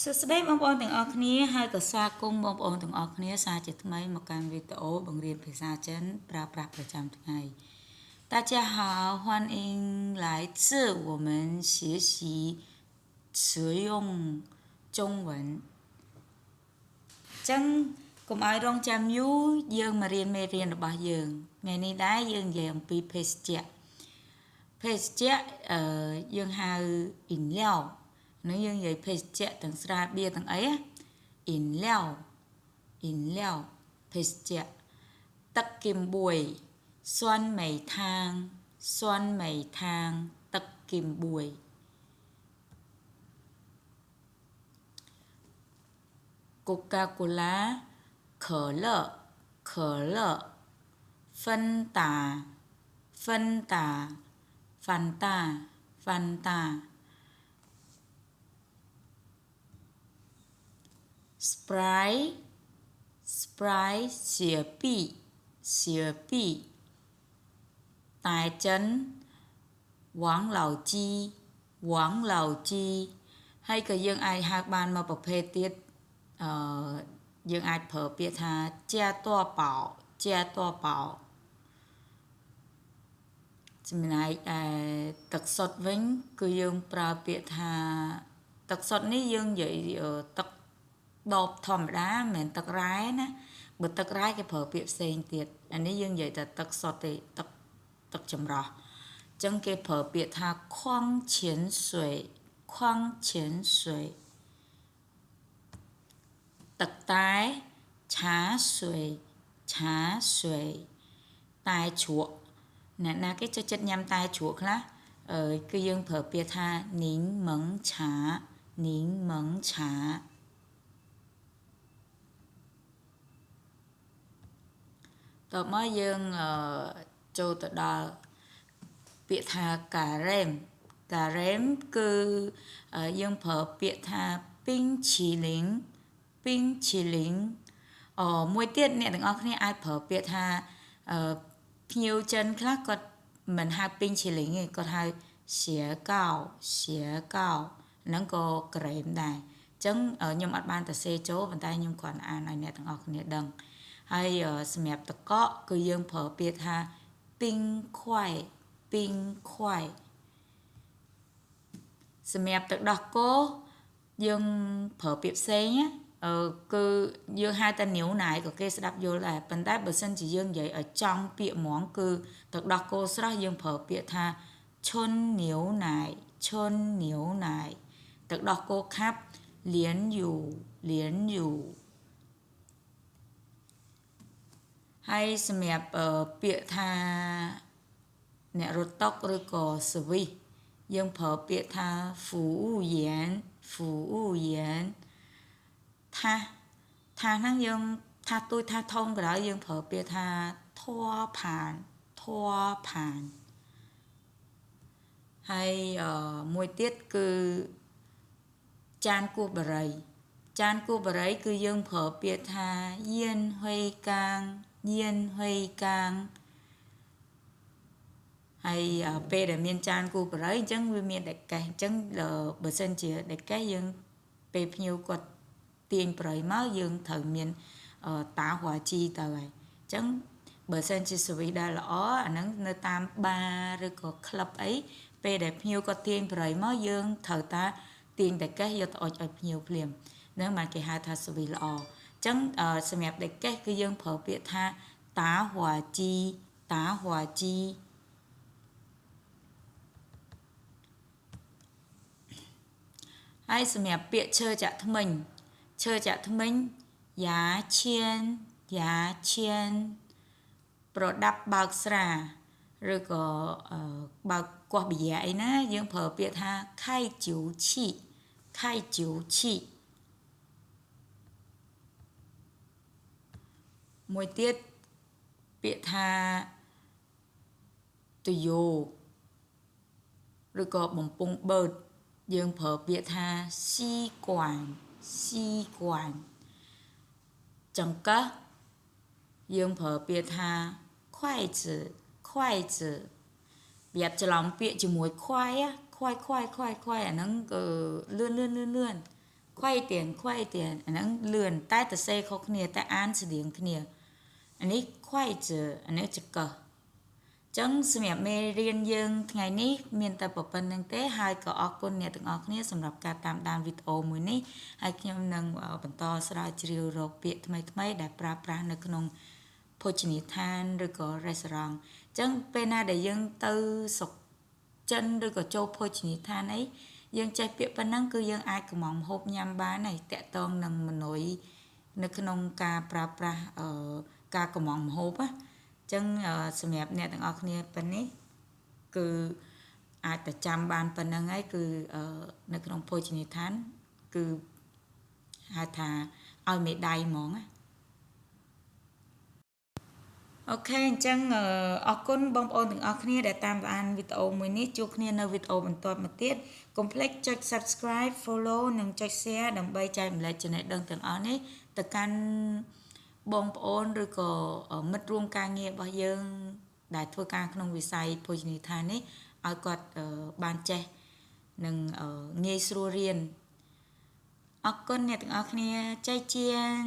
សួស្តីបងប្អូនទាំងអស់គ្នាហើយក៏ស្វាគមន៍បងប្អូនទាំងអស់គ្នាសាជាថ្មីមកកាន់វីដេអូបង្រៀនភាសាចិនប្រើប្រាស់ប្រចាំថ្ងៃ大家好欢迎来自我们学习实用中文ចឹងកុំឲ្យរងចាំយូរយើងមករៀនមេរៀនរបស់យើងថ្ងៃនេះដែរយើងនិយាយអំពីភេសជ្ជៈយើងហៅអ៊ីនឡៅនឹងយើងនិយាយភេសជ្ជៈទាំងស្រាបៀរទាំងអីអ៊ីនឡៅភេសជ្ជៈទឹកគីមបួយ酸梅汤ទឹកគីមបួយCoca-Cola 可乐Fanta Sprite 雪碧tài chân 王老鸡ហើយក៏យើងអាចហៅបានមកប្រភេទទៀតយើងអាចប្រើពាក្យថាជាតួបោចំណែកទឹកសុទ្ធវិញគឺយើងប្រើពាក្យថាទឹកសុទ្ធនេះយើងនិយាយទឹកដបធម្មតាមិនមែនទឹករ៉ែណាបើទឹករ៉ែគេប្រើពាក្យផ្សេងទៀតអានេះយើងនិយាយតែទឹកសុទ្ធទេទឹកចម្រោះអញ្ចឹងគេប្រើពាក្យថា矿泉水ទឹកតែឆាស្វីតែជ្រក់អ្នកណាគេចូលចិត្តញ៉ាំតែជ្រក់ខ្លះគឺយើងប្រើពាក្យថានីងមឹងឆាតបមកយើងចូលទៅដល់ពាក្យថាការ៉េមគឺយើងប្រើពាក្យថាពីងឈីលីងមួយទៀតអ្នកទាំងអស់គ្នាអាចប្រើពាក្យថាភ្ញៀវចិនខ្លះគាត់មិនហៅពីងឈីលីងទេគាត់ហៅសៀកោហ្នឹងក៏ក្រែមដែរអញ្ចឹងខ្ញុំអត់បានទៅសេចូលប៉ុន្តែខ្ញុំគ្រាន់អានឲ្យអ្នកទាំងអស់គ្នាដឹងហើយសម្រាប់ទឹកកកគឺយើងប្រើពាក្យថាពីងខ្វៃសម្រាប់ទឹកដោះគោយើងប្រើពាក្យផ្សេងគឺយើងហៅតែញៀវណាយក៏គេស្ដាប់យល់ដែរប៉ុន្តែបើសិនជាយើងនិយាយឲ្យចំពាក្យហ្មងគឺទឹកដោះគោស្រស់យើងប្រើពាក្យថាឈុនញៀវណាយទឹកដោះគោខាប់លៀនយូហើយសម្រាប់ពាក្យថាអ្នករត់តុឬក៏សវិសយើងប្រើពាក្យថាហ្វូអ៊ូយ៉ែនថាហ្នឹងយើងថាទួយថាធំក៏ដោយយើងប្រើពាក្យថាធัวផានហើយមួយទៀតគឺចានគោះបារីគឺយើងប្រើពាក្យថាយៀនហុយកាងហើយពេលដែលមានចានគូបរិយអញ្ចឹងវាមានដេកេះអញ្ចឹងបើសិនជាដេកេះយើងពេលភ្ញៀវគាត់ទាញប្រៃមកយើងត្រូវមានតាហួជីទៅហើយអញ្ចឹងបើសិនជាសវីដែលល្អអាហ្នឹងនៅតាមបារឬក៏ក្លឹបអីពេលដែលភ្ញៀវគាត់ទាញប្រៃមកយើងត្រូវតាទាញដេកេះយកទៅអុជឲ្យភ្ញៀវភ្លាមហ្នឹងបានគេហៅថាសវីល្អអញ្ចឹងសម្រាប់ដេកេះគឺយើងប្រើពាក្យថាតាហួជីហើយសម្រាប់ពាក្យឈើចាក់ធ្មេញយ៉ាឈៀនប្រដាប់បើកស្រាឬក៏បើកគាស់បយ៉ាអីណាយើងប្រើពាក្យថាខៃជូឈីមួយទៀតពាក្យថាតយោឬក៏បំពង់បឺតយើងប្រើពាក្យថាស៊ីគួនចង្កឹះយើងប្រើពាក្យថាខ្វាយជឺប្រាប់ច្រឡំពាក្យជាមួយខ្វាយអាហ្នឹងគឺលឿន khoai tiền anh ấy lườn tai tờ xe khó khnia tai an sự điện khnia anh ấy khoai chữ anh ấy chữ cờ chẳngสมัยเมเรียนยังថ្ងៃនេះមានតែប្រព័ន្ធនឹងទេហើយក៏អរគុណអ្នកទាំងអស់គ្នាសម្រាប់ការតាមដានវីដេអូមួយនេះហើយខ្ញុំនឹងបន្តស្រាវជ្រាវរកពាក្យថ្មីៗដែលប្រើប្រាស់នៅក្នុងភោជនីយដ្ឋានឬក៏ restaurant ចឹងពេលណាដែលយើងទៅស្រុកចិនឬក៏ចូលភោជនីយដ្ឋានអីយើងចេះពាក្យប៉ុណ្ណឹងគឺយើងអាចកំងម្ហូបញ៉ាំបានហើយតាក់ទងនឹងមនុយនៅក្នុងការប្រើប្រាស់ការកំងម្ហូបណាចឹងសម្រាប់អ្នកទាំងអស់គ្នាប៉ុណ្នេះគឺអាចតែចាំបានប៉ុណ្្នឹងហើយគឺនៅក្នុងភោជនីយដ្ឋានគឺហៅថាឲ្យមេដៃហ្មងណាអូខេអញ្ចឹងអរគុណបងប្អូនទាំងអស់គ្នាដែលតាមដានវីដេអូមួយនេះជួបគ្នានៅវីដេអូបន្ទាប់មកទៀតកុំភ្លេចចុច Subscribe Follow និងចុច Share ដើម្បីចែករំលែកចំណេះដឹងទាំងអស់នេះទៅកាន់បងប្អូនឬក៏មិត្តរួមការងាររបស់យើងដែលធ្វើការក្នុងវិស័យភោជនីយដ្ឋាននេះឲ្យគាត់បានចេះនិងងាយស្រួលរៀនអរគុណអ្នកទាំងអស់គ្នាចៃជាង